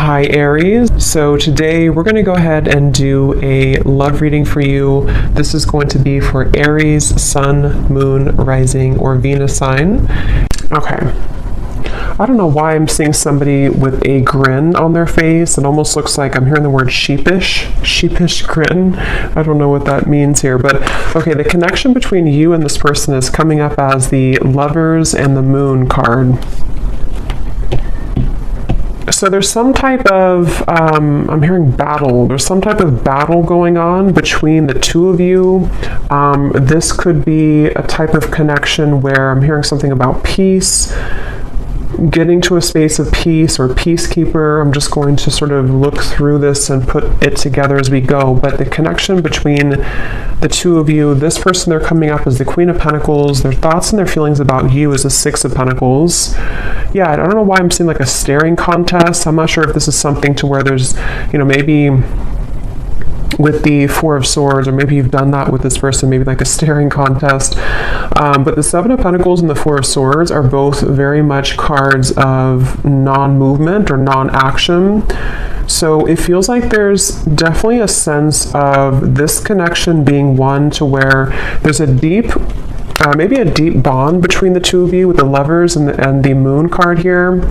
Hi Aries. So today we're going to go ahead and do a love reading for you. This is going to be for Aries, Sun, Moon, Rising, or Venus sign. Okay. I don't know why I'm seeing somebody with a grin on their face. It almost looks like I'm hearing the word sheepish grin. I don't know what that means here, but okay, the connection between you and this person is coming up as the Lovers and the Moon card. So there's some type of, I'm hearing battle. There's some type of battle going on between the two of you. This could be a type of connection where I'm hearing something about peace, getting to a space of peace or peacekeeper. I'm just going to sort of look through this and put it together as we go. But the connection between the two of you, this person, they're coming up as the Queen of Pentacles. Their thoughts and their feelings about you is the Six of Pentacles. Yeah, I don't know why I'm seeing like a staring contest. I'm not sure if this is something to where there's, maybe with the Four of Swords, or maybe you've done that with this person, maybe like a staring contest. But the Seven of Pentacles and the Four of Swords are both very much cards of non-movement or non-action. So it feels like there's definitely a sense of this connection being one to where there's a deep, maybe a deep bond between the two of you with the Lovers and the Moon card here.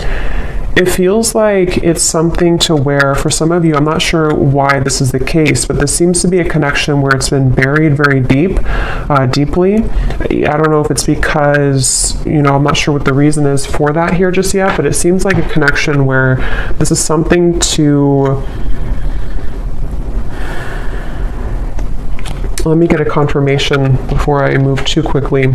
It feels like it's something to where, for some of you, I'm not sure why this is the case, but this seems to be a connection where it's been buried very deeply. I don't know if it's because, I'm not sure what the reason is for that here just yet, but it seems like a connection where this is something to... Let me get a confirmation before I move too quickly.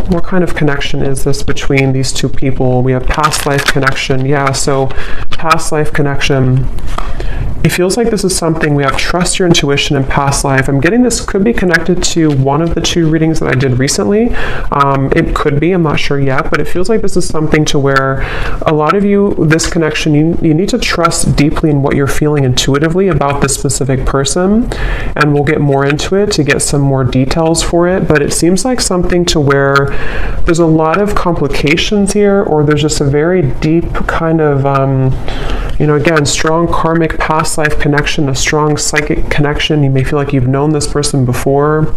What kind of connection is this between these two people? We have past life connection. Yeah, so past life connection. It feels like this is something, we have trust your intuition in past life. I'm getting this could be connected to one of the two readings that I did recently. It could be, I'm not sure yet, but it feels like this is something to where a lot of you, this connection, you need to trust deeply in what you're feeling intuitively about this specific person. And we'll get more into it to get some more details for it. But it seems like something to where there's a lot of complications here, or there's just a very deep kind of, again, strong karmic past life connection, a strong psychic connection. You may feel like you've known this person before,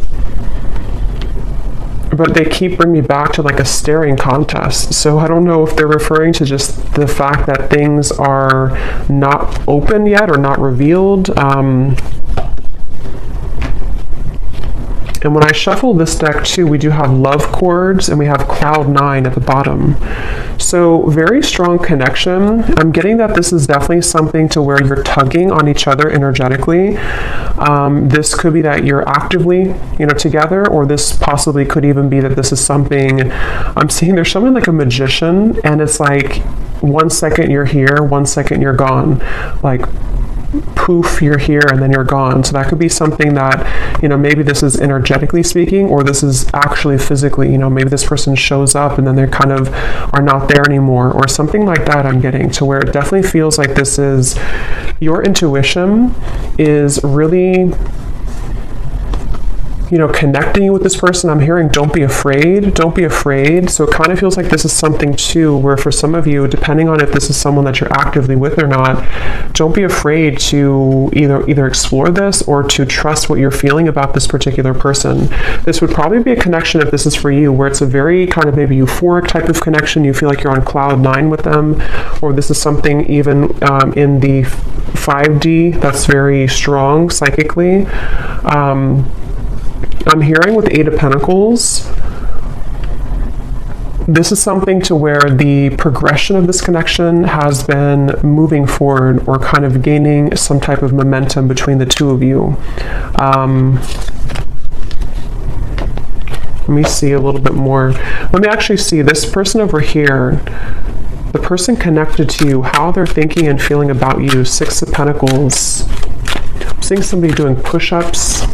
but they keep bringing me back to like a staring contest. So I don't know if they're referring to just the fact that things are not open yet or not revealed. And when I shuffle this deck too, we do have love chords and we have cloud 9 at the bottom. So very strong connection. I'm getting that this is definitely something to where you're tugging on each other energetically. This could be that you're actively, together, or this possibly could even be that this is something, I'm seeing there's something like a magician, and it's like 1 second you're here, 1 second you're gone. Like, poof, you're here and then you're gone. So that could be something that, maybe this is energetically speaking, or this is actually physically, maybe this person shows up and then they kind of are not there anymore, or something like that. I'm getting to where it definitely feels like this is, your intuition is really, connecting you with this person. I'm hearing don't be afraid. So it kind of feels like this is something too where for some of you, depending on if this is someone that you're actively with or not, don't be afraid to either explore this or to trust what you're feeling about this particular person. This would probably be a connection, if this is for you, where it's a very kind of maybe euphoric type of connection. You feel like you're on cloud 9 with them, or this is something even in the 5D that's very strong psychically. I'm hearing with Eight of Pentacles, this is something to where the progression of this connection has been moving forward, or kind of gaining some type of momentum between the two of you. Let me see a little bit more. Let me actually see this person over here, the person connected to you, how they're thinking and feeling about you. Six of Pentacles. I'm seeing somebody doing push-ups.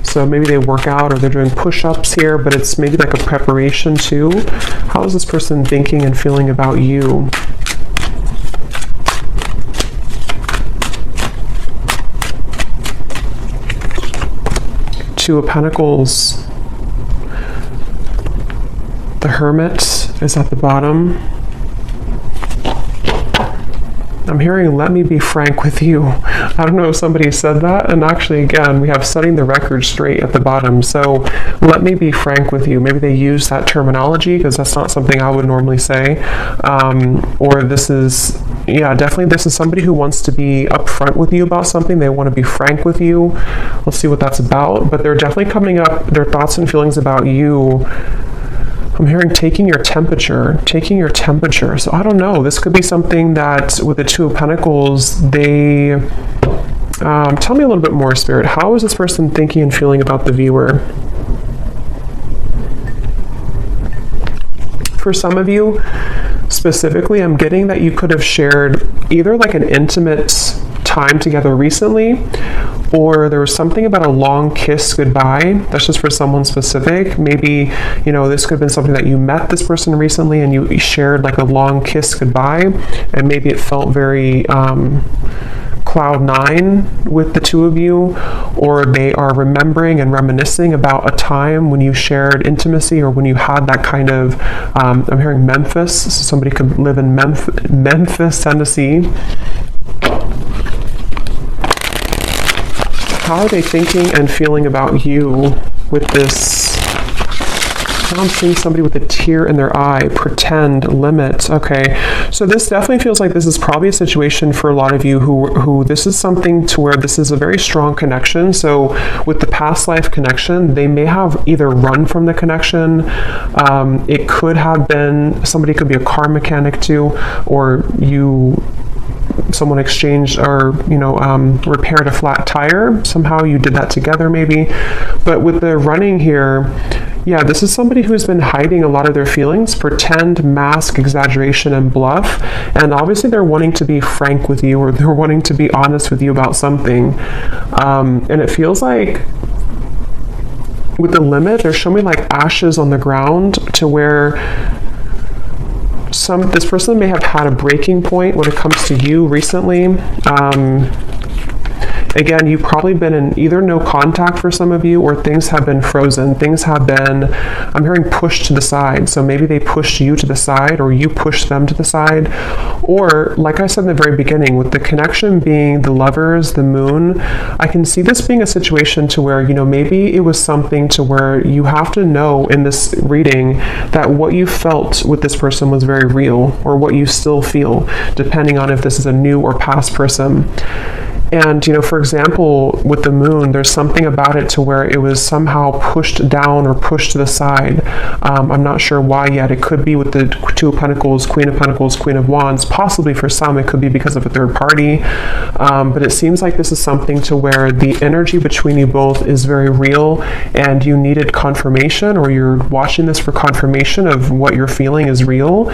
So maybe they work out or they're doing push-ups here, but it's maybe like a preparation too. How is this person thinking and feeling about you? Two of Pentacles. The Hermit is at the bottom. I'm hearing, let me be frank with you. I don't know if somebody said that. And actually, again, we have setting the record straight at the bottom. So let me be frank with you. Maybe they use that terminology because that's not something I would normally say. Or this is, yeah, definitely this is somebody who wants to be upfront with you about something. They want to be frank with you. Let's see what that's about. But they're definitely coming up, their thoughts and feelings about you. I'm hearing taking your temperature. So I don't know. This could be something that with the Two of Pentacles, they... tell me a little bit more, Spirit. How is this person thinking and feeling about the viewer? For some of you, specifically, I'm getting that you could have shared either like an intimate time together recently, or there was something about a long kiss goodbye. That's just for someone specific. Maybe, you know, this could have been something that you met this person recently and you shared like a long kiss goodbye, and maybe it felt very cloud nine with the two of you, or they are remembering and reminiscing about a time when you shared intimacy or when you had that kind of, I'm hearing Memphis, so somebody could live in Memphis, Tennessee. How are they thinking and feeling about you with this? I'm seeing somebody with a tear in their eye, pretend, limit. Okay, so this definitely feels like this is probably a situation for a lot of you who this is something to where this is a very strong connection. So with the past life connection, they may have either run from the connection. It could have been, somebody could be a car mechanic too, or someone exchanged or repaired a flat tire. Somehow you did that together maybe. But with the running here, yeah, this is somebody who's been hiding a lot of their feelings, pretend, mask, exaggeration, and bluff. And obviously they're wanting to be frank with you, or they're wanting to be honest with you about something. And it feels like with the limit, they're showing me like ashes on the ground, to where this person may have had a breaking point when it comes to you recently. Again, you've probably been in either no contact for some of you, or things have been frozen. Things have been, I'm hearing, pushed to the side. So maybe they pushed you to the side, or you pushed them to the side. Or, like I said in the very beginning, with the connection being the Lovers, the Moon, I can see this being a situation to where, maybe it was something to where you have to know in this reading that what you felt with this person was very real, or what you still feel, depending on if this is a new or past person. And, for example, with the Moon, there's something about it to where it was somehow pushed down or pushed to the side. I'm not sure why yet. It could be with the Two of Pentacles, Queen of Wands. Possibly for some, it could be because of a third party. But it seems like this is something to where the energy between you both is very real, and you needed confirmation, or you're watching this for confirmation of what you're feeling is real.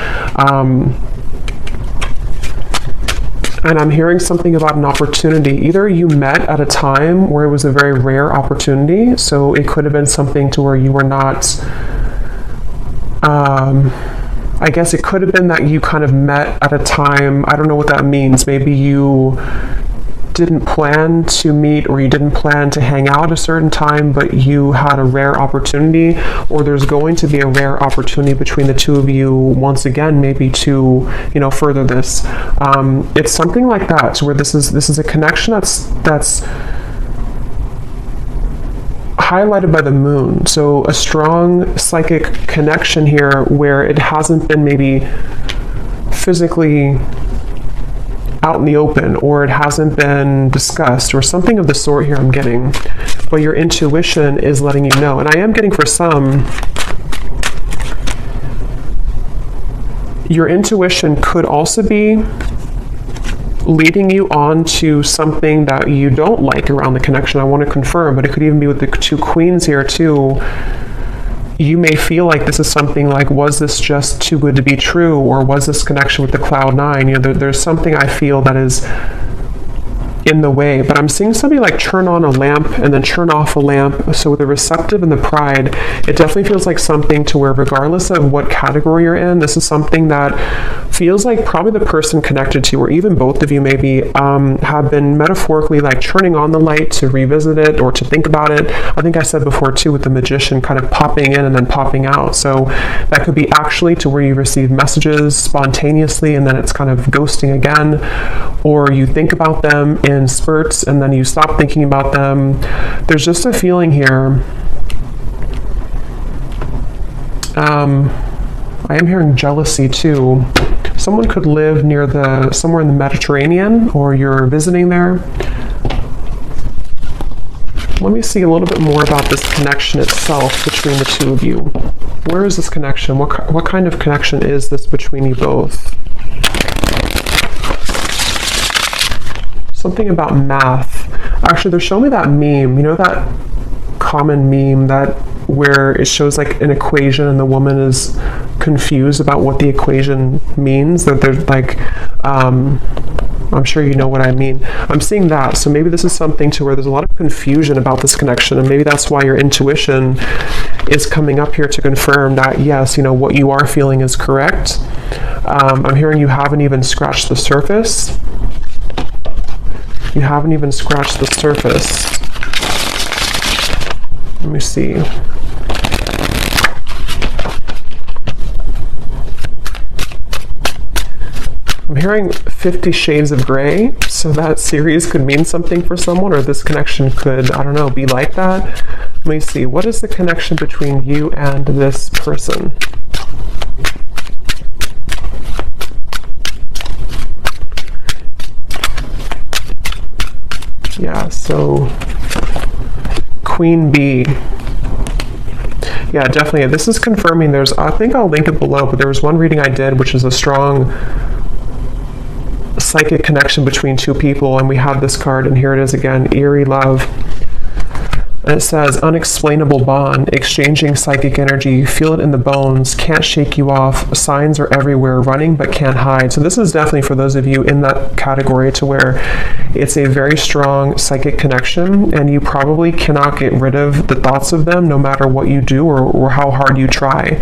And I'm hearing something about an opportunity. Either you met at a time where it was a very rare opportunity, so it could have been something to where you were not, I guess it could have been that you kind of met at a time, I don't know what that means. Maybe you didn't plan to meet, or you didn't plan to hang out at a certain time, but you had a rare opportunity, or there's going to be a rare opportunity between the two of you once again, maybe to further this. It's something like that, where this is a connection that's highlighted by the Moon. So a strong psychic connection here, where it hasn't been maybe physically out in the open, or it hasn't been discussed, or something of the sort here I'm getting, but your intuition is letting you know. And I am getting, for some, your intuition could also be leading you on to something that you don't like around the connection. I want to confirm, but it could even be with the two Queens here too. You may feel like this is something like, was this just too good to be true, or was this connection with the Cloud 9? There's something I feel that in the way, but I'm seeing somebody like turn on a lamp and then turn off a lamp. So with the receptive and the pride, it definitely feels like something to where regardless of what category you're in, this is something that feels like probably the person connected to, or even both of you maybe, have been metaphorically like turning on the light to revisit it or to think about it. I think I said before too with the magician kind of popping in and then popping out. So that could be actually to where you receive messages spontaneously and then it's kind of ghosting again, or you think about them in spurts and then you stop thinking about them. There's just a feeling here. I am hearing jealousy too. Someone could live near somewhere in the Mediterranean, or you're visiting there. Let me see a little bit more about this connection itself between the two of you. Where is this connection? What kind of connection is this between you both? Something about math. Actually, they're showing me that meme. You know that common meme where it shows like an equation and the woman is confused about what the equation means? That they're like, I'm sure you know what I mean. I'm seeing that. So maybe this is something to where there's a lot of confusion about this connection, and maybe that's why your intuition is coming up here to confirm that, yes, what you are feeling is correct. I'm hearing you haven't even scratched the surface. You haven't even scratched the surface. Let me see. I'm hearing 50 Shades of Grey, so that series could mean something for someone, or this connection could, I don't know, be like that. Let me see. What is the connection between you and this person? Yeah, so Queen Bee. Yeah, definitely. This is confirming I think I'll link it below, but there was one reading I did which is a strong psychic connection between two people, and we have this card, and here it is again, Aries Love. And it says, unexplainable bond, exchanging psychic energy, feel it in the bones, can't shake you off, signs are everywhere, running but can't hide. So this is definitely for those of you in that category to where it's a very strong psychic connection, and you probably cannot get rid of the thoughts of them no matter what you do or how hard you try.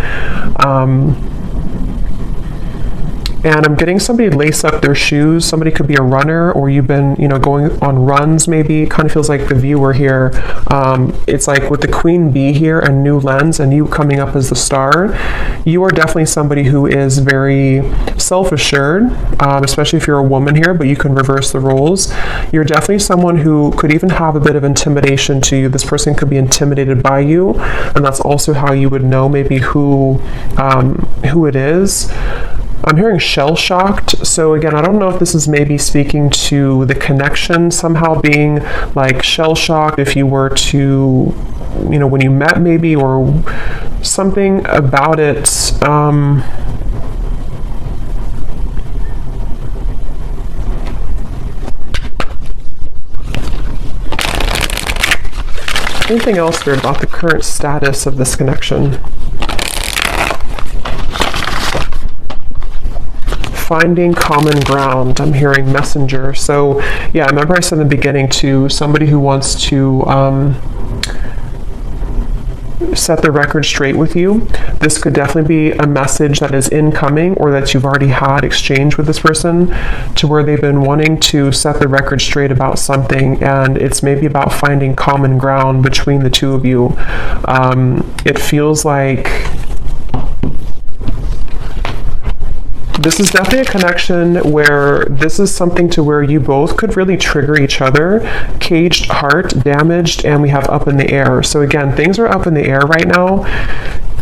And I'm getting somebody lace up their shoes. Somebody could be a runner, or you've been, going on runs maybe. It kind of feels like the viewer here. It's like with the Queen Bee here and New Lens and you coming up as the star, you are definitely somebody who is very self-assured, especially if you're a woman here, but you can reverse the roles. You're definitely someone who could even have a bit of intimidation to you. This person could be intimidated by you, and that's also how you would know maybe who it is. I'm hearing shell-shocked. So again, I don't know if this is maybe speaking to the connection somehow being like shell-shocked if you were to, when you met maybe, or something about it. Anything else here about the current status of this connection? Finding common ground. I'm hearing messenger. So yeah, remember I said in the beginning to somebody who wants to set the record straight with you. This could definitely be a message that is incoming, or that you've already had exchange with this person, to where they've been wanting to set the record straight about something, and it's maybe about finding common ground between the two of you. It feels like this is definitely a connection where this is something to where you both could really trigger each other. Caged heart, damaged, and we have up in the air. So again, things are up in the air right now.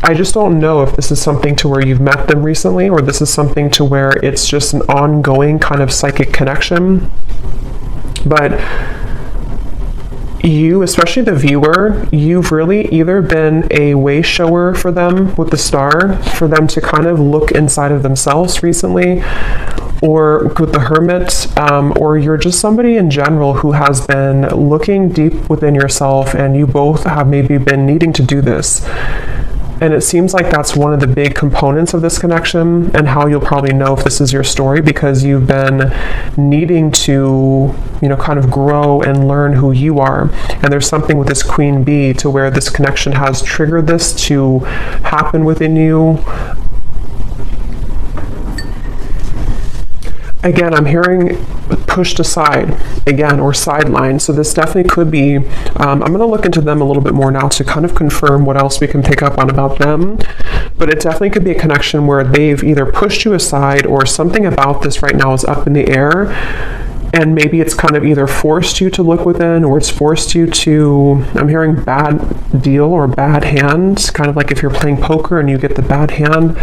I just don't know if this is something to where you've met them recently, or this is something to where it's just an ongoing kind of psychic connection. But you, especially the viewer, you've really either been a way shower for them with the star, for them to kind of look inside of themselves recently, or with the Hermit, or you're just somebody in general who has been looking deep within yourself, and you both have maybe been needing to do this. And it seems like that's one of the big components of this connection, and how you'll probably know if this is your story, because you've been needing to, kind of grow and learn who you are. And there's something with this Queen Bee to where this connection has triggered this to happen within you. Again, I'm hearing pushed aside again, or sidelined. So this definitely could be, I'm going to look into them a little bit more now to kind of confirm what else we can pick up on about them. But it definitely could be a connection where they've either pushed you aside, or something about this right now is up in the air. And maybe it's kind of either forced you to look within, or it's forced you to, I'm hearing bad deal or bad hand, kind of like if you're playing poker and you get the bad hand.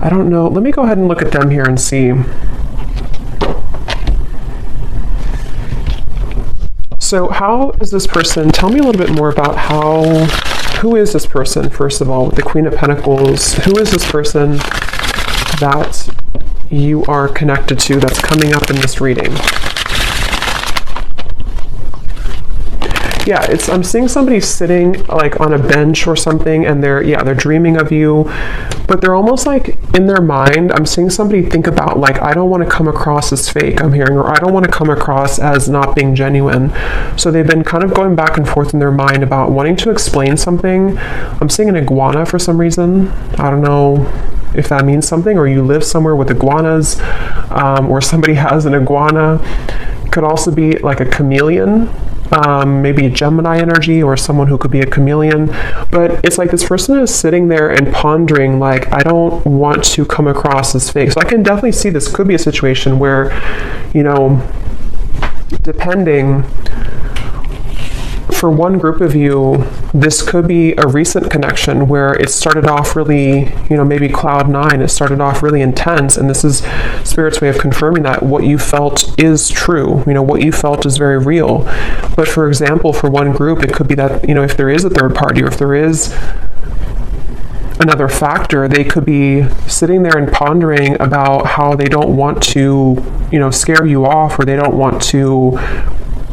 I don't know. Let me go ahead and look at them here and see. So how is this person, tell me a little bit more about who is this person, first of all, with the Queen of Pentacles? Who is this person that you are connected to that's coming up in this reading? Yeah, I'm seeing somebody sitting like on a bench or something, and they're dreaming of you, but they're almost like in their mind, I'm seeing somebody think about like, I don't want to come across as fake, I'm hearing, or I don't want to come across as not being genuine. So they've been kind of going back and forth in their mind about wanting to explain something. I'm seeing an iguana for some reason. I don't know if that means something, or you live somewhere with iguanas, or somebody has an iguana. Could also be like a chameleon. Maybe a Gemini energy, or someone who could be a chameleon. But it's like this person is sitting there and pondering like, I don't want to come across as fake. So I can definitely see this could be a situation where, depending, for one group of you, this could be a recent connection where it started off really, maybe cloud nine, it started off really intense, and this is Spirit's way of confirming that what you felt is true, what you felt is very real. But for example, for one group, it could be that, if there is a third party, or if there is another factor, they could be sitting there and pondering about how they don't want to, scare you off, or they don't want to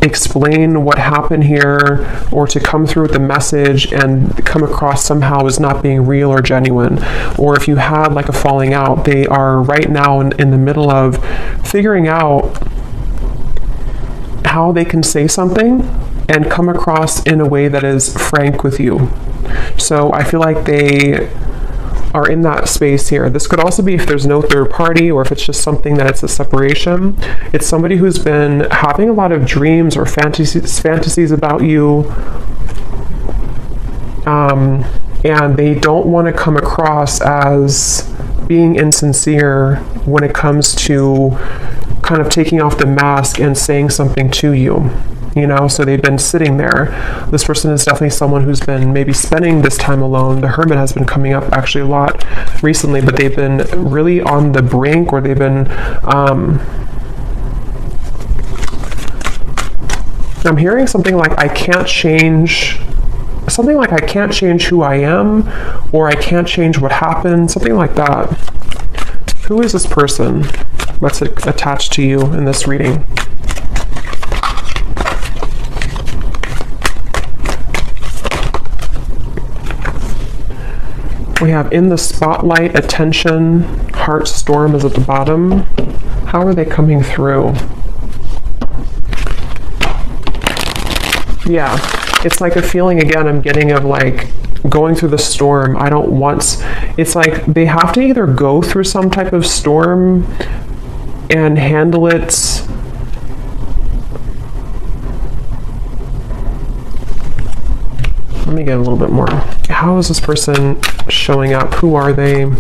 explain what happened here, or to come through with the message and come across somehow as not being real or genuine. Or if you had like a falling out, they are right now in the middle of figuring out how they can say something and come across in a way that is frank with you. So I feel like they are in that space here. This could also be if there's no third party, or if it's just something that it's a separation. It's somebody who's been having a lot of dreams or fantasies about you, and they don't want to come across as being insincere when it comes to kind of taking off the mask and saying something to you. So they've been sitting there. This person is definitely someone who's been maybe spending this time alone. The Hermit has been coming up actually a lot recently, but they've been really on the brink, or they've been, I'm hearing something like, I can't change who I am, or I can't change what happened, something like that. Who is this person that's attached to you in this reading? We have in the spotlight, attention, heart storm is at the bottom. How are they coming through? Yeah, it's like a feeling again I'm getting of like going through the storm. It's like they have to either go through some type of storm and handle it. Let me get a little bit more. How is this person showing up? Who are they? I'm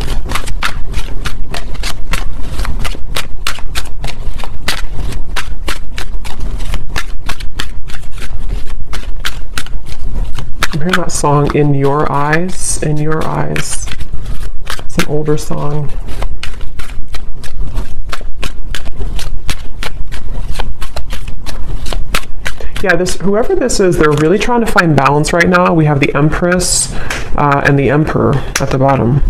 hearing that song, In Your Eyes, In Your Eyes. It's an older song. Yeah, whoever this is, they're really trying to find balance right now. We have the Empress and the Emperor at the bottom.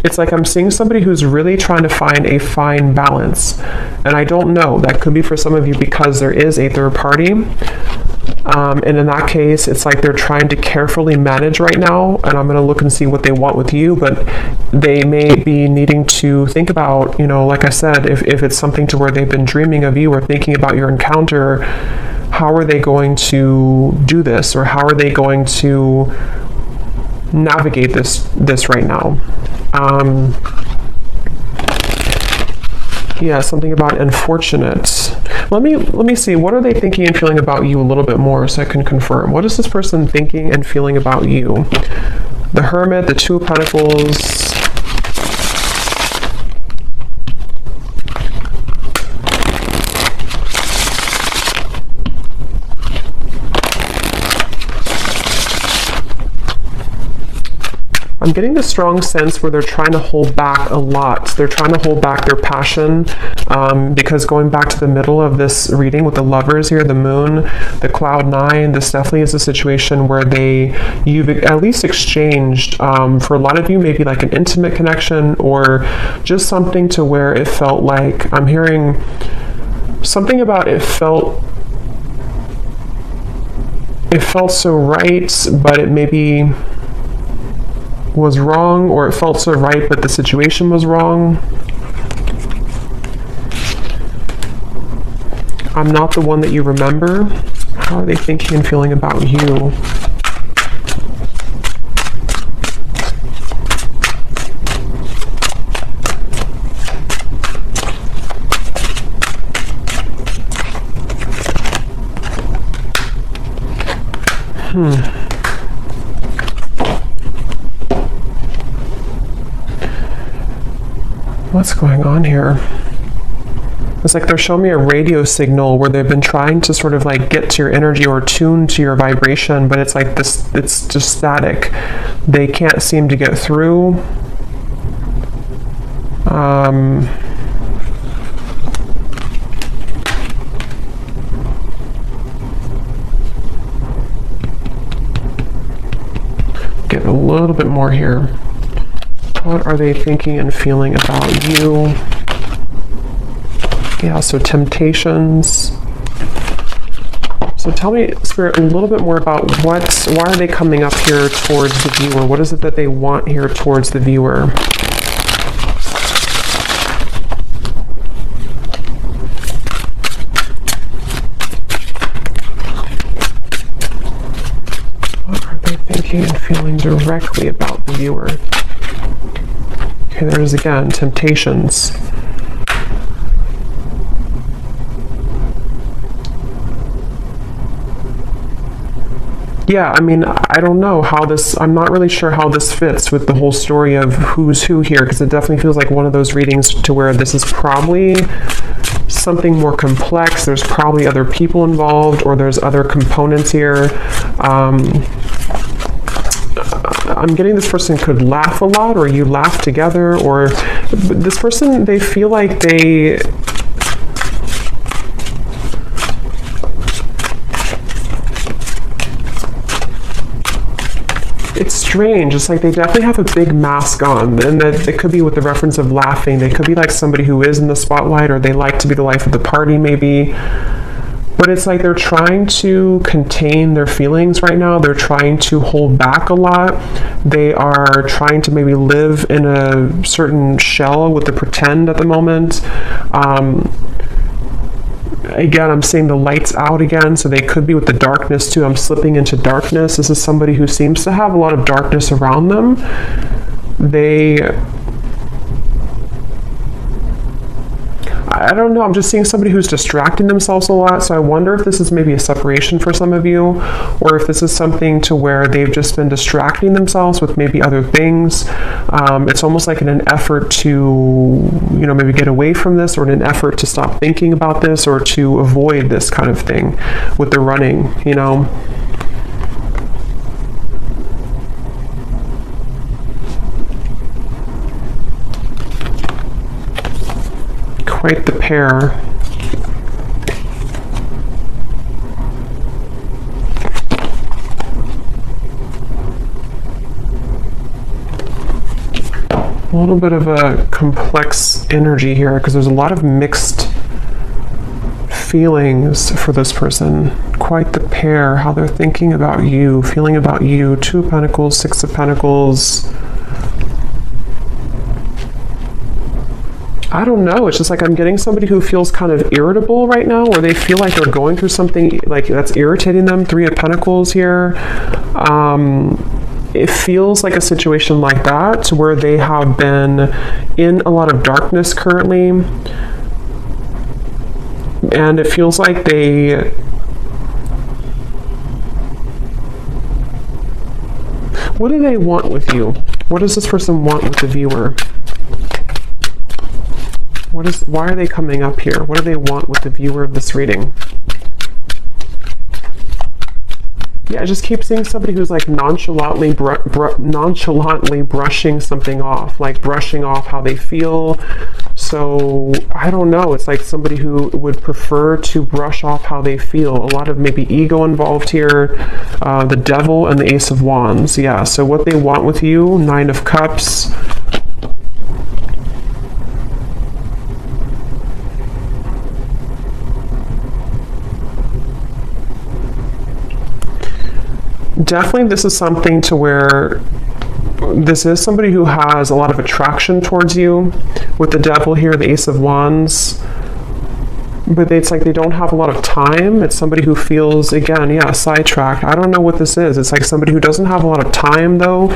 It's like I'm seeing somebody who's really trying to find a fine balance. And I don't know, that could be for some of you because there is a third party. And in that case, it's like they're trying to carefully manage right now, and I'm going to look and see what they want with you, but they may be needing to think about, you know, like I said, if it's something to where they've been dreaming of you or thinking about your encounter, how are they going to do this, or how are they going to navigate this right now? Yeah, something about unfortunate. Let me see. What are they thinking and feeling about you a little bit more so I can confirm? What is this person thinking and feeling about you? The Hermit, the Two of Pentacles. I'm getting the strong sense where they're trying to hold back a lot. They're trying to hold back their passion because going back to the middle of this reading with the Lovers here, the Moon, the Cloud 9, this definitely is a situation where you've at least exchanged, for a lot of you, maybe like an intimate connection or just something to where it felt like, I'm hearing something about it felt so right, but it maybe was wrong, or it felt so right but the situation was wrong. I'm not the one that you remember. How are they thinking and feeling about you? What's going on here? It's like they're showing me a radio signal where they've been trying to sort of like get to your energy or tune to your vibration, but it's like this, it's just static. They can't seem to get through. Get a little bit more here. What are they thinking and feeling about you? Yeah, so temptations. So tell me, Spirit, a little bit more about why are they coming up here towards the viewer? What is it that they want here towards the viewer? What are they thinking and feeling directly about the viewer? Okay, there's again, temptations. Yeah, I mean, I don't know how this, I'm not really sure how this fits with the whole story of who's who here, because it definitely feels like one of those readings to where this is probably something more complex. There's probably other people involved, or there's other components here. I'm getting this person could laugh a lot, or you laugh together, or this person, they feel like it's strange. It's like they definitely have a big mask on, and that it could be with the reference of laughing. They could be like somebody who is in the spotlight, or they like to be the life of the party maybe. But it's like they're trying to contain their feelings right now. They're trying to hold back a lot. They are trying to maybe live in a certain shell with the pretend at the moment. Again, I'm seeing the lights out again, so they could be with the darkness too. I'm slipping into darkness. This is somebody who seems to have a lot of darkness around them. I don't know, I'm just seeing somebody who's distracting themselves a lot, so I wonder if this is maybe a separation for some of you, or if this is something to where they've just been distracting themselves with maybe other things. It's almost like in an effort to, you know, maybe get away from this, or in an effort to stop thinking about this, or to avoid this kind of thing with the running, you know. Quite the pair. A little bit of a complex energy here, because there's a lot of mixed feelings for this person. Quite the pair, how they're thinking about you, feeling about you. Two of Pentacles, Six of Pentacles. I don't know. It's just like I'm getting somebody who feels kind of irritable right now, or they feel like they're going through something like that's irritating them. Three of Pentacles here. It feels like a situation like that where they have been in a lot of darkness currently. And it feels like they... What do they want with you? What does this person want with the viewer? Why are they coming up here? What do they want with the viewer of this reading? Yeah, I just keep seeing somebody who's like nonchalantly brushing something off, like brushing off how they feel. So I don't know. It's like somebody who would prefer to brush off how they feel. A lot of maybe ego involved here. The Devil and the Ace of Wands. Yeah, so what they want with you, Nine of Cups. Definitely this is something to where this is somebody who has a lot of attraction towards you. With the Devil here, the Ace of Wands. But it's like they don't have a lot of time. It's somebody who feels, again, yeah, sidetracked. I don't know what this is. It's like somebody who doesn't have a lot of time, though.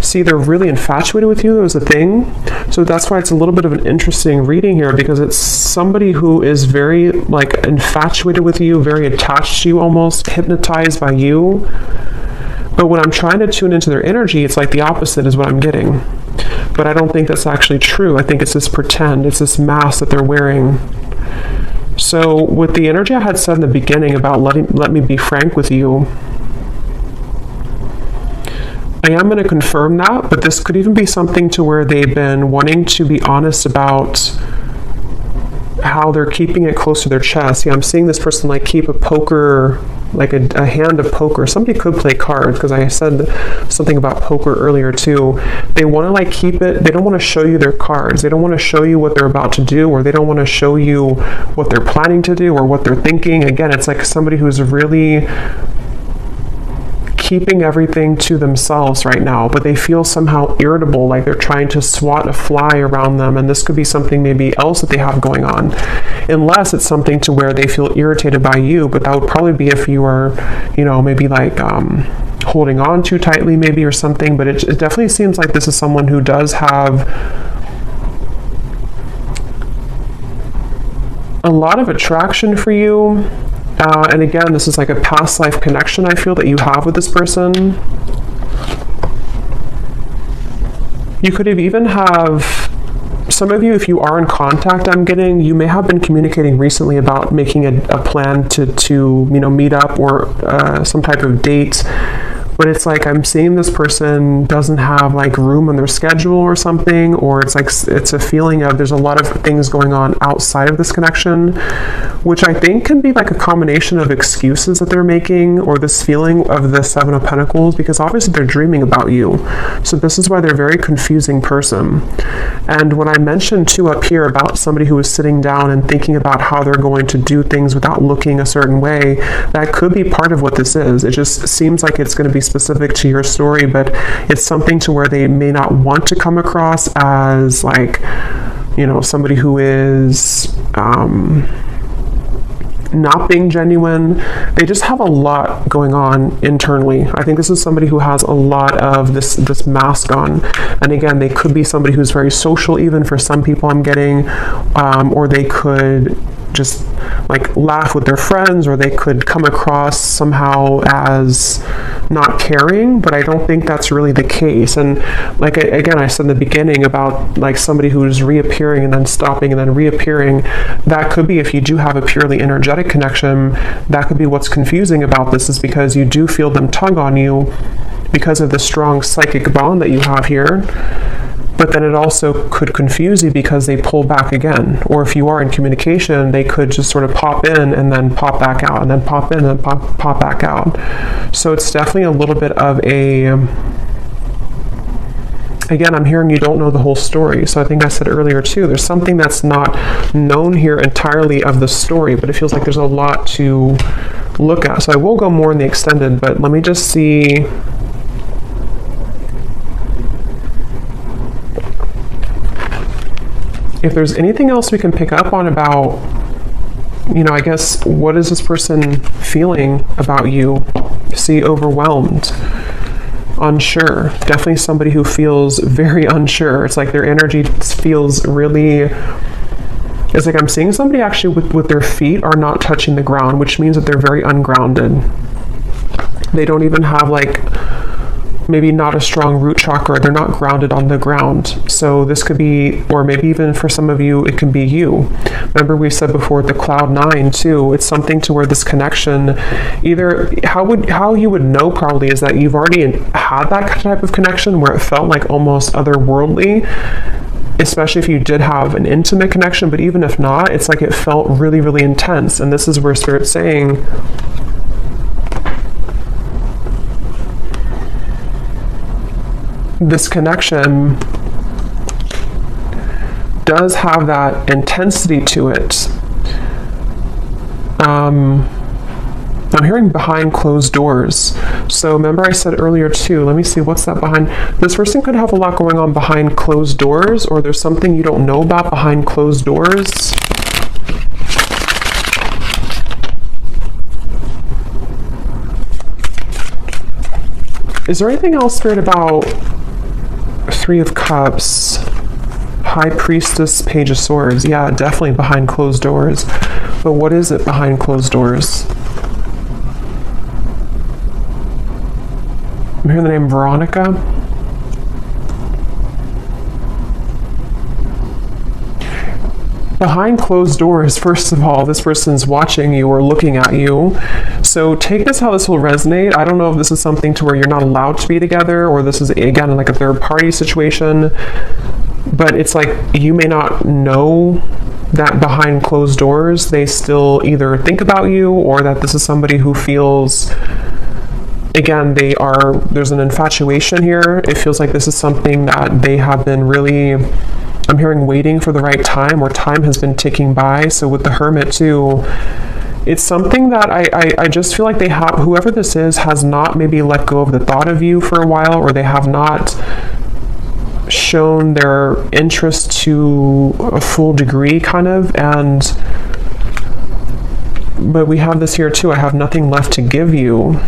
See, they're really infatuated with you. There's a thing. So that's why it's a little bit of an interesting reading here, because it's somebody who is very, like, infatuated with you, very attached to you, almost hypnotized by you. But when I'm trying to tune into their energy, it's like the opposite is what I'm getting. But I don't think that's actually true. I think it's this pretend. It's this mask that they're wearing. So with the energy I had said in the beginning about let me be frank with you, I am going to confirm that, but this could even be something to where they've been wanting to be honest about how they're keeping it close to their chest. Yeah, I'm seeing this person like keep a poker, like a hand of poker. Somebody could play cards, because I said something about poker earlier too. They want to like keep it, they don't want to show you their cards. They don't want to show you what they're about to do, or they don't want to show you what they're planning to do or what they're thinking. Again, it's like somebody who's really keeping everything to themselves right now, but they feel somehow irritable, like they're trying to swat a fly around them. And this could be something maybe else that they have going on, unless it's something to where they feel irritated by you. But that would probably be if you are, you know, maybe like holding on too tightly maybe or something. But it definitely seems like this is someone who does have a lot of attraction for you. And again, this is like a past life connection I feel that you have with this person. You could have even have, some of you, if you are in contact, I'm getting, you may have been communicating recently about making a plan to you know, meet up or some type of date. But it's like I'm seeing this person doesn't have like room on their schedule or something, or it's like it's a feeling of there's a lot of things going on outside of this connection, which I think can be like a combination of excuses that they're making, or this feeling of the Seven of Pentacles, because obviously they're dreaming about you. So this is why they're a very confusing person. And when I mentioned too up here about somebody who is sitting down and thinking about how they're going to do things without looking a certain way, that could be part of what this is. It just seems like it's going to be specific to your story, but it's something to where they may not want to come across as like, you know, somebody who is not being genuine. They just have a lot going on internally. I think this is somebody who has a lot of this mask on. And again, they could be somebody who's very social, even for some people I'm getting, or they could just like laugh with their friends, or they could come across somehow as not caring, but I don't think that's really the case. And like again, I said in the beginning about like somebody who's reappearing and then stopping and then reappearing, that could be, if you do have a purely energetic connection, that could be what's confusing about this, is because you do feel them tug on you because of the strong psychic bond that you have here. But then it also could confuse you because they pull back again. Or if you are in communication, they could just sort of pop in and then pop back out, and then pop in and then pop back out. So it's definitely a little bit of a again, I'm hearing you don't know the whole story. So I think I said earlier too, there's something that's not known here entirely of the story, but it feels like there's a lot to look at. So I will go more in the extended, but let me just see. If there's anything else we can pick up on about, you know, I guess, what is this person feeling about you? See, overwhelmed, unsure. Definitely somebody who feels very unsure. It's like their energy feels really, it's like I'm seeing somebody actually with their feet are not touching the ground, which means that they're very ungrounded. They don't even have like, maybe not a strong root chakra. They're not grounded on the ground. So this could be, or maybe even for some of you, it can be you. Remember we said before the cloud 9 too, it's something to where this connection, either how you would know probably is that you've already had that type of connection where it felt like almost otherworldly, especially if you did have an intimate connection, but even if not, it's like it felt really, really intense. And this is where Spirit's saying, this connection does have that intensity to it. I'm hearing behind closed doors. So remember I said earlier too, let me see, what's that behind? This person could have a lot going on behind closed doors, or there's something you don't know about behind closed doors. Is there anything else, Spirit, about Three of Cups, High Priestess, Page of Swords? Yeah, definitely behind closed doors. But what is it behind closed doors? I'm hearing the name Veronica. Behind closed doors, first of all, this person's watching you or looking at you. So take this how this will resonate. I don't know if this is something to where you're not allowed to be together, or this is, again, like a third party situation. But it's like you may not know that behind closed doors, they still either think about you, or that this is somebody who feels, again, there's an infatuation here. It feels like this is something that they have been really, I'm hearing, waiting for the right time, or time has been ticking by. So with the Hermit too, it's something that I just feel like they have, whoever this is, has not maybe let go of the thought of you for a while, or they have not shown their interest to a full degree, kind of. But we have this here too, I have nothing left to give you.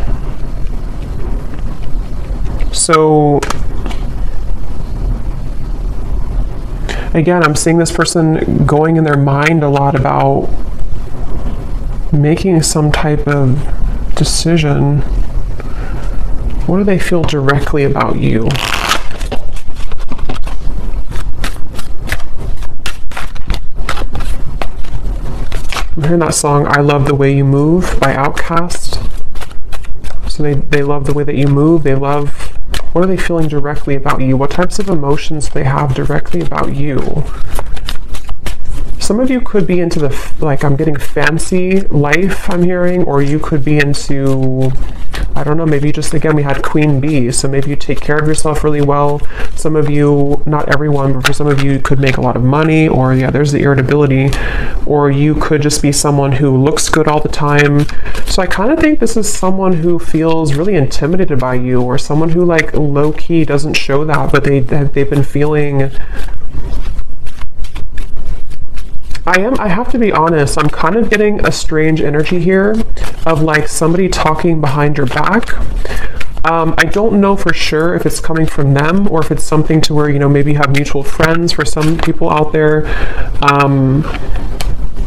So again, I'm seeing this person going in their mind a lot about making some type of decision. What do they feel directly about you? I'm hearing that song, I Love the Way You Move by Outkast. So they love the way that you move. They love, what are they feeling directly about you? What types of emotions do they have directly about you? Some of you could be into the, like, I'm getting fancy life, I'm hearing, or you could be into, I don't know, maybe just, again, we had Queen Bee, so maybe you take care of yourself really well. Some of you, not everyone, but for some of you, could make a lot of money, or yeah, there's the irritability, or you could just be someone who looks good all the time. So I kind of think this is someone who feels really intimidated by you, or someone who, like, low-key doesn't show that, but they've been feeling, I have to be honest, I'm kind of getting a strange energy here of like somebody talking behind your back. I don't know for sure if it's coming from them, or if it's something to where, you know, maybe you have mutual friends for some people out there.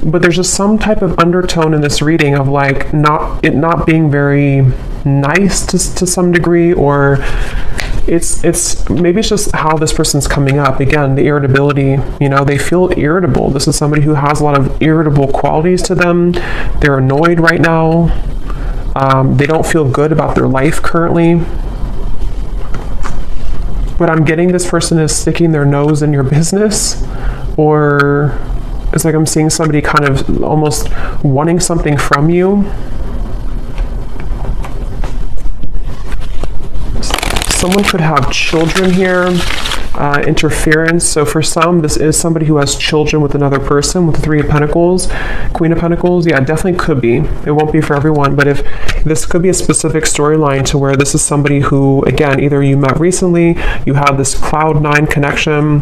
But there's just some type of undertone in this reading of like not being very nice to some degree, or it's maybe it's just how this person's coming up. Again, the irritability, you know, they feel irritable. This is somebody who has a lot of irritable qualities to them. They're annoyed right now. They don't feel good about their life currently. But I'm getting this person is sticking their nose in your business, or it's like I'm seeing somebody kind of almost wanting something from you. Someone could have children here. interference. So for some, this is somebody who has children with another person, with the Three of Pentacles, Queen of Pentacles. Yeah, it definitely could be. It won't be for everyone, but if this could be a specific storyline to where this is somebody who, again, either you met recently, you have this cloud nine connection.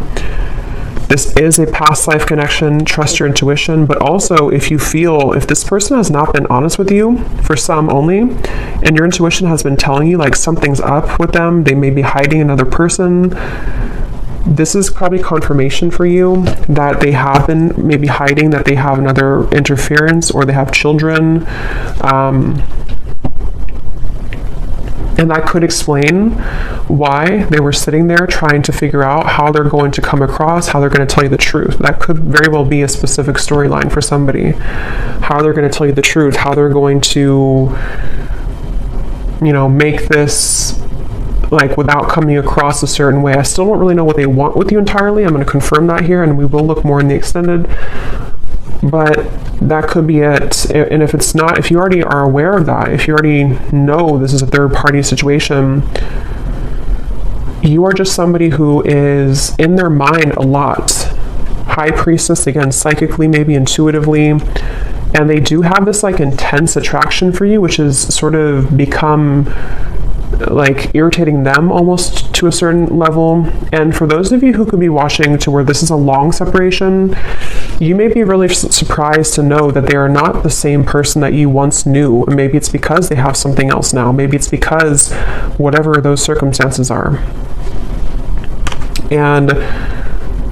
This is a past life connection. Trust your intuition. But also, if you feel, if this person has not been honest with you, for some only, and your intuition has been telling you like something's up with them, they may be hiding another person, this is probably confirmation for you that they have been maybe hiding, that they have another interference, or they have children. And that could explain why they were sitting there trying to figure out how they're going to come across, how they're going to tell you the truth. That could very well be a specific storyline for somebody. How they're going to tell you the truth, how they're going to, you know, make this like without coming across a certain way. I still don't really know what they want with you entirely. I'm going to confirm that here, and we will look more in the extended. But that could be it. And if it's not, if you already are aware of that, if you already know this is a third party situation, you are just somebody who is in their mind a lot. High Priestess, again, psychically, maybe intuitively. And they do have this like intense attraction for you, which has sort of become like irritating them almost to a certain level. And for those of you who could be watching to where this is a long separation, you may be really surprised to know that they are not the same person that you once knew. Maybe it's because they have something else now. Maybe it's because whatever those circumstances are. And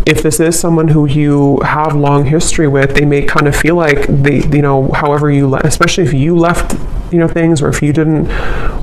if this is someone who you have long history with, they may kind of feel like they, you know, however you, especially if you left, you know, things, or if you didn't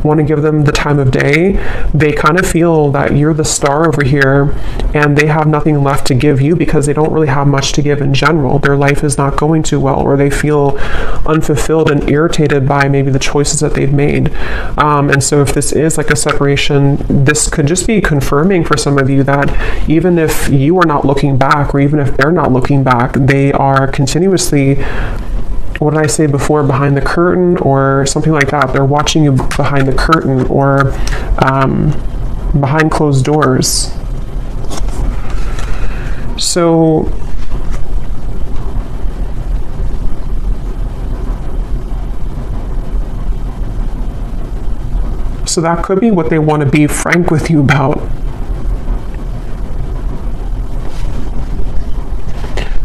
want to give them the time of day, they kind of feel that you're the star over here and they have nothing left to give you because they don't really have much to give in general. Their life is not going too well, or they feel unfulfilled and irritated by maybe the choices that they've made. And so if this is like a separation, this could just be confirming for some of you that even if you are not looking back, or even if they're not looking back, they are continuously, what did I say before, behind the curtain or something like that. They're watching you behind the curtain, or behind closed doors. So that could be what they want to be frank with you about.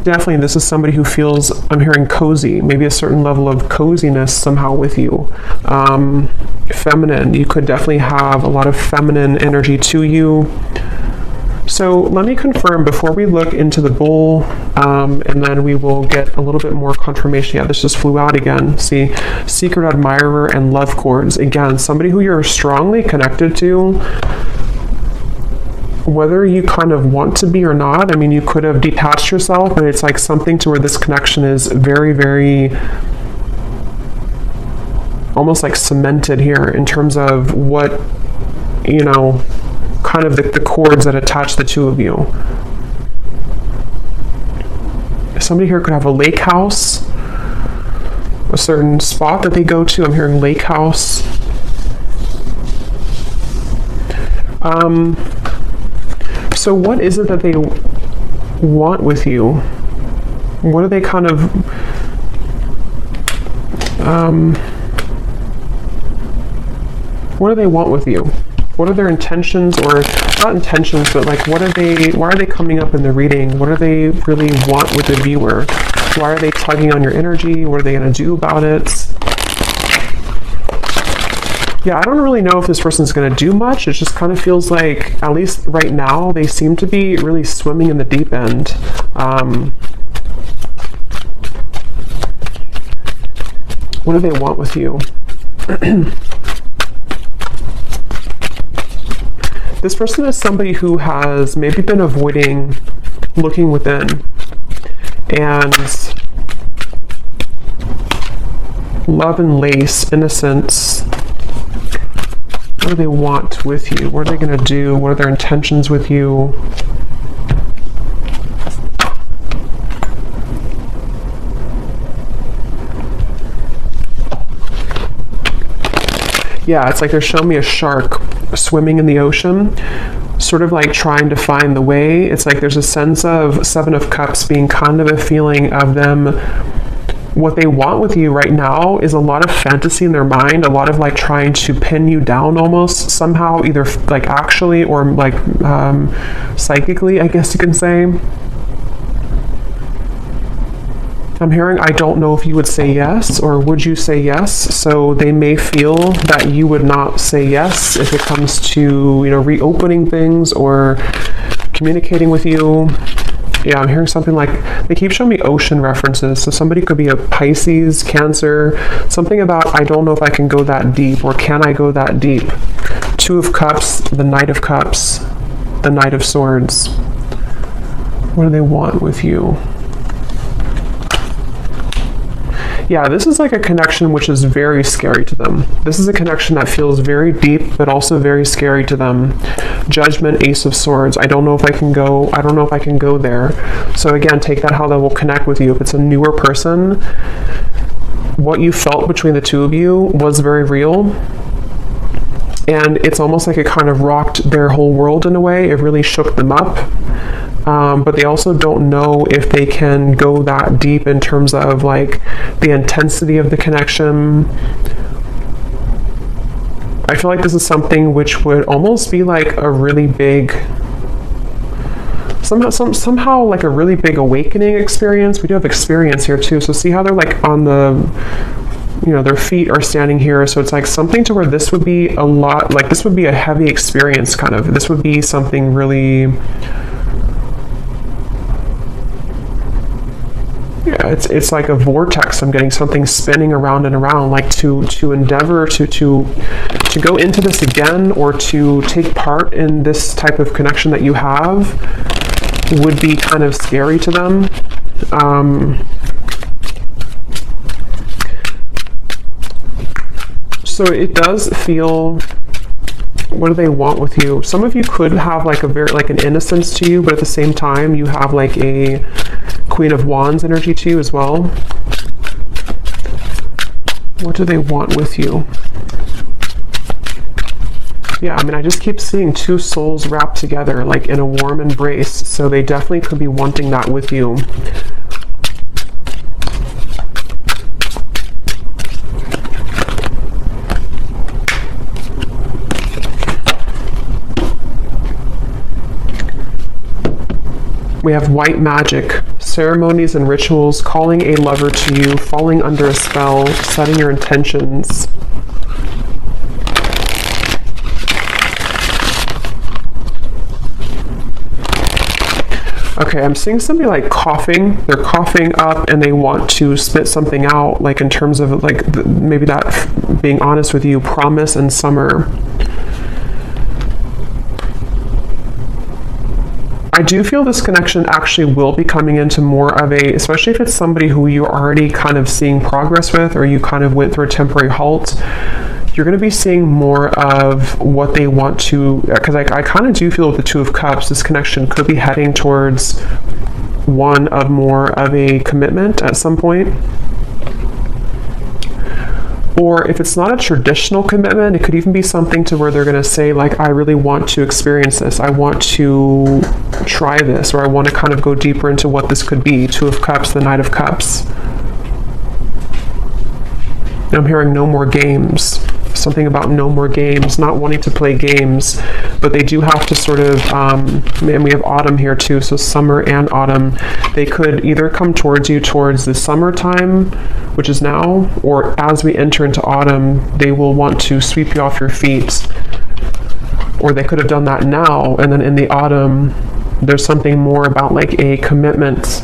Definitely, this is somebody who feels, I'm hearing cozy, maybe a certain level of coziness somehow with you. Feminine, you could definitely have a lot of feminine energy to you. So let me confirm before we look into the bull, and then we will get a little bit more confirmation. Yeah, this just flew out again. See, secret admirer and love cords. Again, somebody who you're strongly connected to, whether you kind of want to be or not. I mean, you could have detached yourself, but it's like something to where this connection is very, very almost like cemented here in terms of what, you know, kind of the cords that attach the two of you. Somebody here could have a lake house, a certain spot that they go to. I'm hearing lake house. So what is it that they want with you? What are they kind of, what do they want with you? What are their intentions, or not intentions, but like what are they, why are they coming up in the reading? What do they really want with the viewer? Why are they tugging on your energy? What are they going to do about it? Yeah, I don't really know if this person's going to do much. It just kind of feels like, at least right now, they seem to be really swimming in the deep end. What do they want with you? This person is somebody who has maybe been avoiding looking within. And love and lace, innocence. What do they want with you? What are they going to do? What are their intentions with you? Yeah, it's like they're showing me a shark swimming in the ocean. sort of like trying to find the way. It's like there's a sense of Seven of Cups being kind of a feeling of them. What they want with you right now is a lot of fantasy in their mind, a lot of like trying to pin you down almost somehow, either like actually or like psychically, I guess you can say. I'm hearing, I don't know if you would say yes, or would you say yes? So they may feel that you would not say yes if it comes to, you know, reopening things or communicating with you. Yeah, I'm hearing something like, they keep showing me ocean references. So somebody could be a Pisces, Cancer, something about, I don't know if I can go that deep, or can I go that deep? Two of Cups, the Knight of Cups, the Knight of Swords. What do they want with you? Yeah, this is like a connection which is very scary to them. This is a connection that feels very deep, but also very scary to them. Judgment, Ace of Swords. I don't know if I can go there. So again, take that how that will connect with you. If it's a newer person, what you felt between the two of you was very real. And it's almost like it kind of rocked their whole world in a way. It really shook them up. But they also don't know if they can go that deep in terms of like the intensity of the connection. I feel like this is something which would almost be like a really big, somehow like a really big awakening experience. We do have experience here too. So see how they're like on the, you know, their feet are standing here. So it's like something to where this would be a lot, like this would be a heavy experience kind of. This would be something really, yeah, it's like a vortex. I'm getting something spinning around and around, like to endeavor to go into this again, or to take part in this type of connection that you have would be kind of scary to them. So it does feel, what do they want with you? Some of you could have like a very, like an innocence to you, but at the same time you have like a Queen of Wands energy to you as well. What do they want with you? Yeah, I mean, I just keep seeing two souls wrapped together like in a warm embrace. So they definitely could be wanting that with you. We have white magic, ceremonies and rituals, calling a lover to you, falling under a spell, setting your intentions. Okay, I'm seeing somebody like coughing. They're coughing up and they want to spit something out, like in terms of like maybe that, being honest with you, promise and summer. I do feel this connection actually will be coming into more of a, especially if it's somebody who you're already kind of seeing progress with, or you kind of went through a temporary halt, you're going to be seeing more of what they want to, because I kind of do feel with the Two of Cups, this connection could be heading towards one of more of a commitment at some point. Or if it's not a traditional commitment, it could even be something to where they're going to say, like, I really want to experience this. I want to try this, or I want to kind of go deeper into what this could be. Two of Cups, the Knight of Cups. And I'm hearing no more games. Something about no more games, not wanting to play games, but they do have to sort of, and we have autumn here too, so summer and autumn. They could either come towards you towards the summertime, which is now, or as we enter into autumn, they will want to sweep you off your feet. Or they could have done that now, and then in the autumn, there's something more about like a commitment.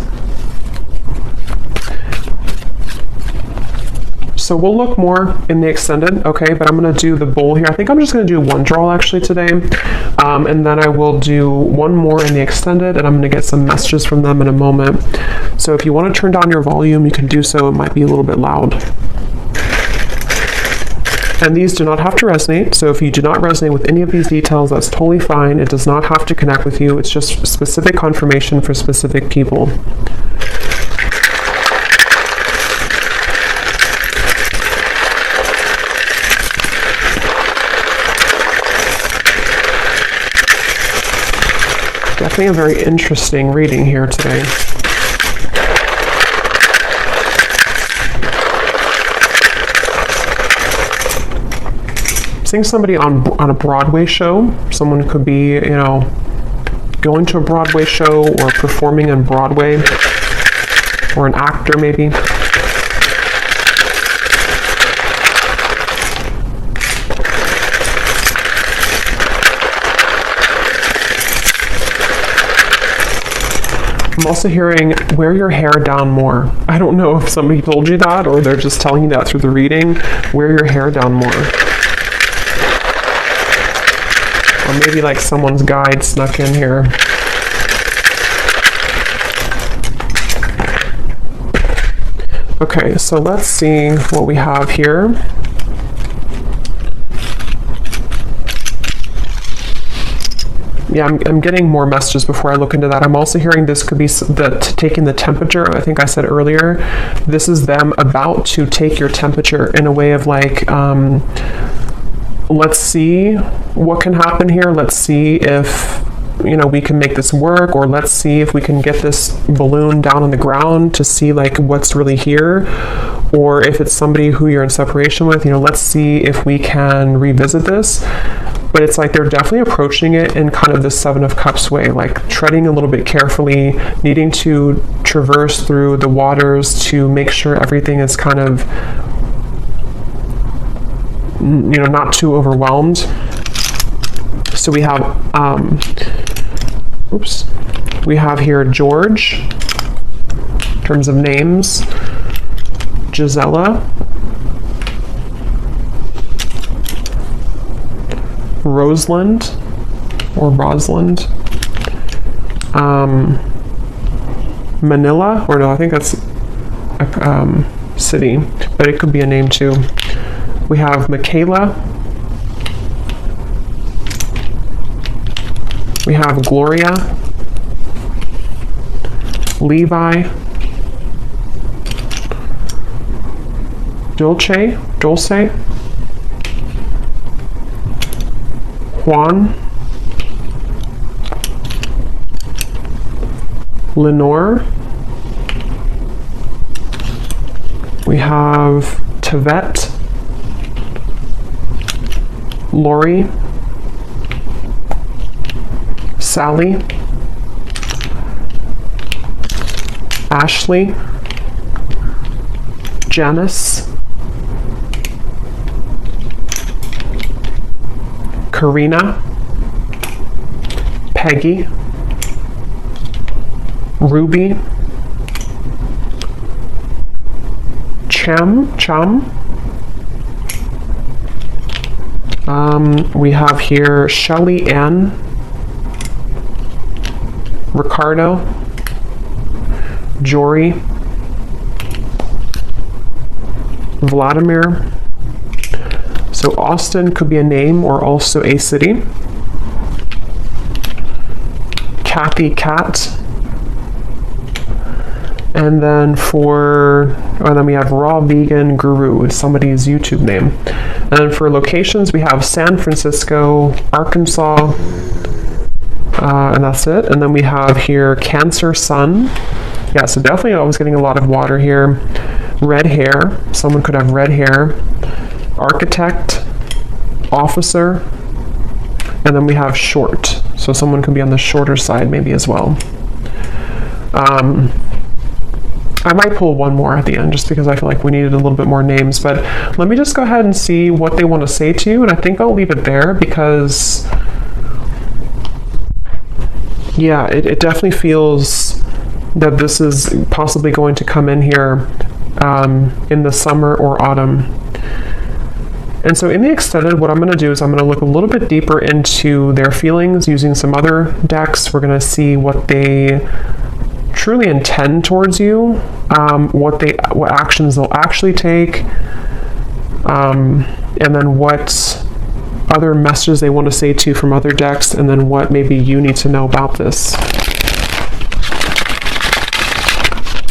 So we'll look more in the extended, okay, but I'm going to do the bowl here. I think I'm just going to do one draw actually today, and then I will do one more in the extended, and I'm going to get some messages from them in a moment. So if you want to turn down your volume, you can do so. It might be a little bit loud. And these do not have to resonate, so if you do not resonate with any of these details, that's totally fine. It does not have to connect with you. It's just specific confirmation for specific people. Definitely a very interesting reading here today. Seeing somebody on a Broadway show. Someone could be, you know, going to a Broadway show or performing on Broadway, or an actor maybe. I'm also hearing wear your hair down more. I don't know if somebody told you that or they're just telling you that through the reading. Wear your hair down more. Or maybe like someone's guide snuck in here. Okay, so let's see what we have here. Yeah, I'm getting more messages before I look into that. I'm also hearing this could be taking the temperature. I think I said earlier, this is them about to take your temperature in a way of like, let's see what can happen here. Let's see if, you know, we can make this work, or let's see if we can get this balloon down on the ground to see like what's really here. Or if it's somebody who you're in separation with, you know, let's see if we can revisit this. But it's like they're definitely approaching it in kind of the Seven of Cups way, like treading a little bit carefully, needing to traverse through the waters to make sure everything is kind of, you know, not too overwhelmed. So we have, we have here George, in terms of names, Gisela, Rosalind, or Rosalind, Manila, or no, I think that's a city, but it could be a name too. We have Michaela. We have Gloria, Levi, Dulce, Juan, Lenore. We have Tavette, Lori, Sally, Ashley, Janice, Karina, Peggy, Ruby, Chum. We have here Shelly Ann, Ricardo, Jory, Vladimir. So Austin could be a name or also a city. Kathy Cat. And then then we have Raw Vegan Guru, is somebody's YouTube name. And then for locations, we have San Francisco, Arkansas, and that's it. And then we have here Cancer Sun. Yeah, so definitely I was getting a lot of water here. Red hair, someone could have red hair. Architect, officer, and then we have short. So someone could be on the shorter side maybe as well. I might pull one more at the end just because I feel like we needed a little bit more names, but let me just go ahead and see what they want to say to you, and I think I'll leave it there because, yeah, it definitely feels that this is possibly going to come in here in the summer or autumn. And so in the extended, what I'm going to do is I'm going to look a little bit deeper into their feelings using some other decks. We're going to see what they truly intend towards you, what actions they'll actually take, and then what other messages they want to say to you from other decks, and then what maybe you need to know about this.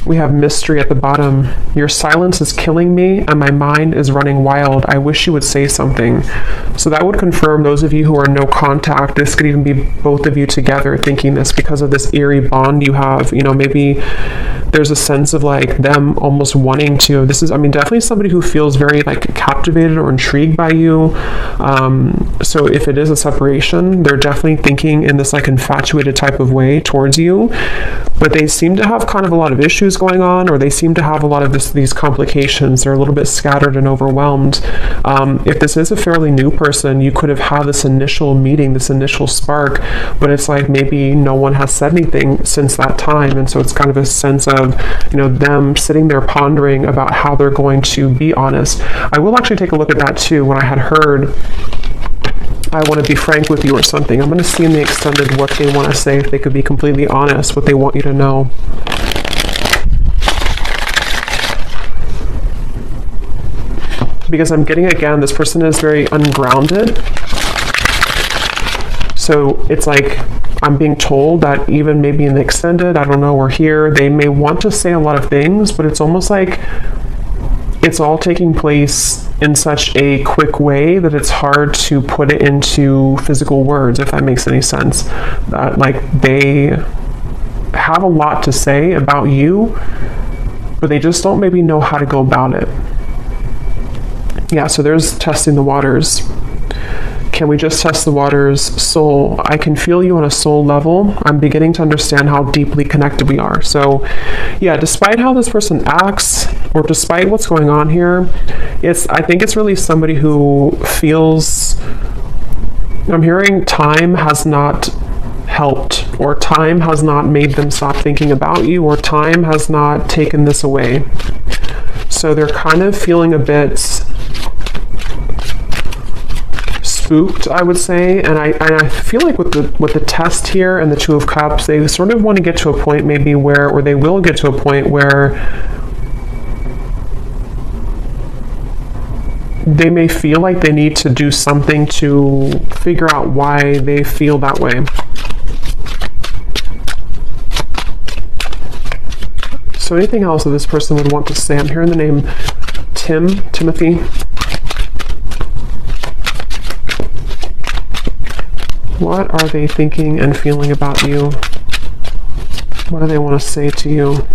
We have mystery at the bottom. Your silence is killing me and my mind is running wild. I wish you would say something. So that would confirm those of you who are no contact. This could even be both of you together thinking this because of this eerie bond you have. You know, maybe there's a sense of like them almost wanting to. This is, I mean, definitely somebody who feels very like captivated or intrigued by you. So if it is a separation, they're definitely thinking in this like infatuated type of way towards you. But they seem to have kind of a lot of issues going on, or they seem to have a lot of these complications. They're a little bit scattered and overwhelmed. If this is a fairly new person, you could have had this initial meeting, this initial spark, but it's like maybe no one has said anything since that time. And so it's kind of a sense of, you know, them sitting there pondering about how they're going to be honest. I will actually take a look at that too. When I had heard, I want to be frank with you or something, I'm going to see in the extended what they want to say, if they could be completely honest, what they want you to know. Because I'm getting, again, this person is very ungrounded. So it's like I'm being told that even maybe in the extended, I don't know, or here, they may want to say a lot of things, but it's almost like it's all taking place in such a quick way that it's hard to put it into physical words, if that makes any sense. That like they have a lot to say about you, but they just don't maybe know how to go about it. Yeah, so there's testing the waters. Can we just test the waters? Soul. I can feel you on a soul level. I'm beginning to understand how deeply connected we are. So yeah, despite how this person acts, or despite what's going on here, I think it's really somebody who feels, I'm hearing time has not helped, or time has not made them stop thinking about you, or time has not taken this away. So they're kind of feeling a bit spooked, I would say, and I feel like with the test here and the Two of Cups, they sort of want to get to a point maybe where, or they will get to a point where they may feel like they need to do something to figure out why they feel that way. So anything else that this person would want to say? I'm hearing the name Timothy. What are they thinking and feeling about you? What do they want to say to you?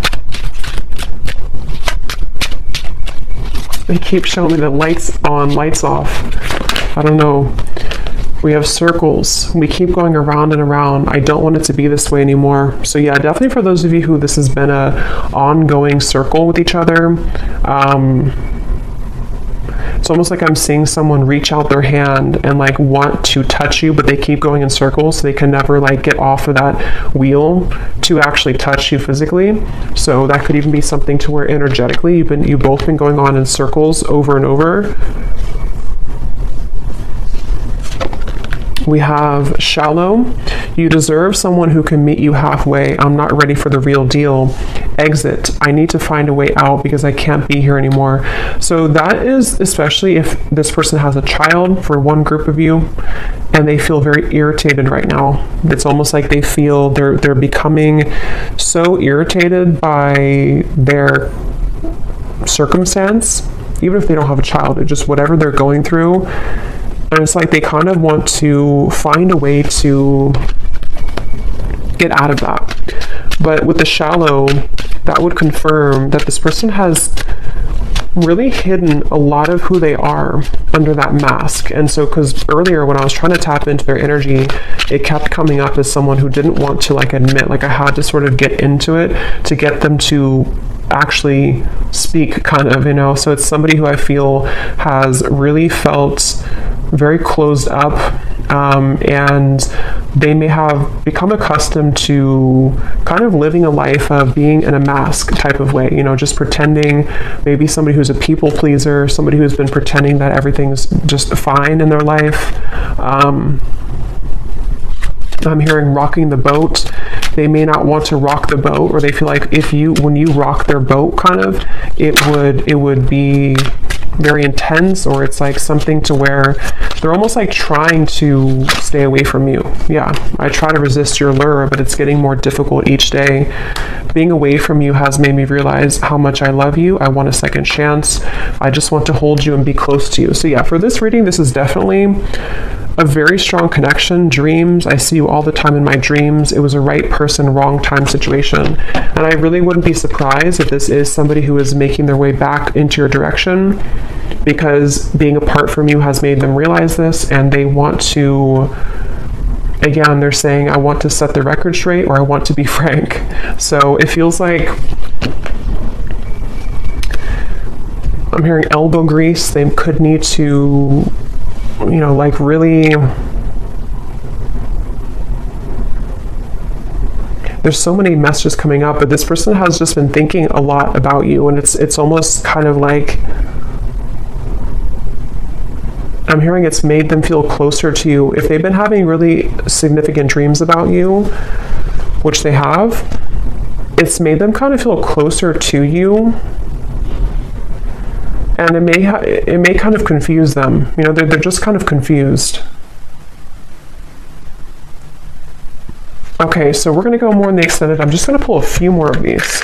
They keep showing me the lights on, lights off. I don't know. We have circles. We keep going around and around. I don't want it to be this way anymore. So yeah, definitely for those of you who this has been a ongoing circle with each other, it's almost like I'm seeing someone reach out their hand and like want to touch you, but they keep going in circles, so they can never like get off of that wheel to actually touch you physically. So that could even be something to where energetically you've both been going on in circles over and over. We have shallow. You deserve someone who can meet you halfway. I'm not ready for the real deal. Exit. I need to find a way out because I can't be here anymore. So that is especially if this person has a child, for one group of you, and they feel very irritated right now. It's almost like they feel they're becoming so irritated by their circumstance, even if they don't have a child, it's just whatever they're going through. And it's like they kind of want to find a way to get out of that. But with the shallow, that would confirm that this person has really hidden a lot of who they are under that mask. And so, because earlier when I was trying to tap into their energy, it kept coming up as someone who didn't want to like admit, like I had to sort of get into it to get them to actually speak, kind of, you know. So it's somebody who I feel has really felt very closed up, and they may have become accustomed to kind of living a life of being in a mask type of way, you know, just pretending, maybe somebody who's a people pleaser, somebody who's been pretending that everything's just fine in their life. I'm hearing rocking the boat. They may not want to rock the boat, or they feel like when you rock their boat, kind of, it would be very intense, or it's like something to where they're almost like trying to stay away from you. Yeah, I try to resist your lure, but it's getting more difficult each day. Being away from you has made me realize how much I love you. I want a second chance. I just want to hold you and be close to you. So yeah, for this reading, this is definitely a very strong connection. Dreams, I see you all the time in my dreams. It was a right person, wrong time situation. And I really wouldn't be surprised if this is somebody who is making their way back into your direction, because being apart from you has made them realize this, and they want to, again, they're saying, I want to set the record straight, or I want to be frank. So it feels like I'm hearing elbow grease. They could need to, you know, like really, there's so many messages coming up, but this person has just been thinking a lot about you, and it's almost kind of like, I'm hearing it's made them feel closer to you. If they've been having really significant dreams about you, which they have, it's made them kind of feel closer to you. And it may kind of confuse them. You know, they're just kind of confused. Okay, so we're going to go more in the extended. I'm just going to pull a few more of these.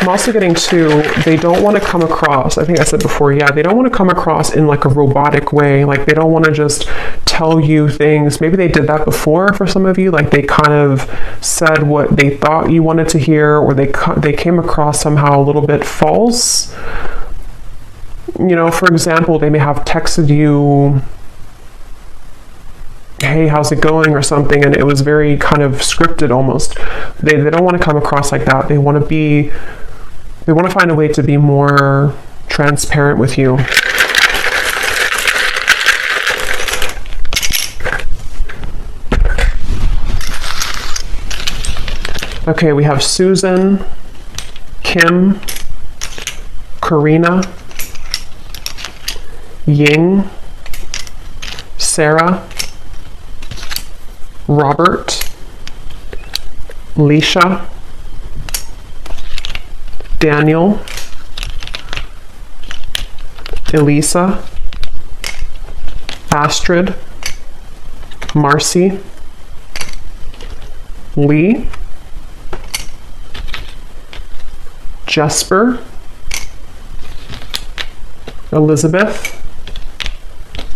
I'm also getting to, they don't want to come across, I think I said before, yeah, they don't want to come across in like a robotic way. Like they don't want to just tell you things. Maybe they did that before for some of you. Like they kind of said what they thought you wanted to hear, or they came across somehow a little bit false. You know, for example, they may have texted you, hey, how's it going, or something, and it was very kind of scripted almost. They don't want to come across like that. They want to find a way to be more transparent with you. Okay, we have Susan, Kim, Karina, Ying, Sarah, Robert, Leisha, Daniel, Elisa, Astrid, Marcy, Lee, Jesper, Elizabeth,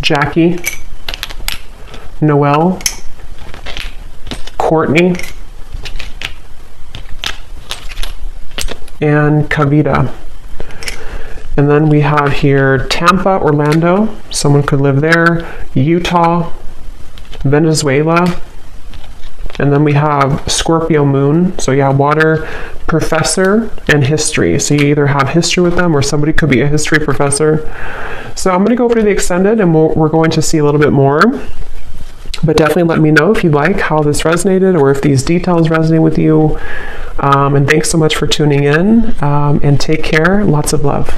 Jackie, Noelle, Courtney, and Kavita. And then we have here Tampa, Orlando, someone could live there, Utah, Venezuela, and then we have Scorpio moon, so yeah, water, professor, and history. So you either have history with them, or somebody could be a history professor. So I'm going to go over to the extended, and we're going to see a little bit more. But definitely let me know if you like how this resonated, or if these details resonate with you. And thanks so much for tuning in, and take care. Lots of love.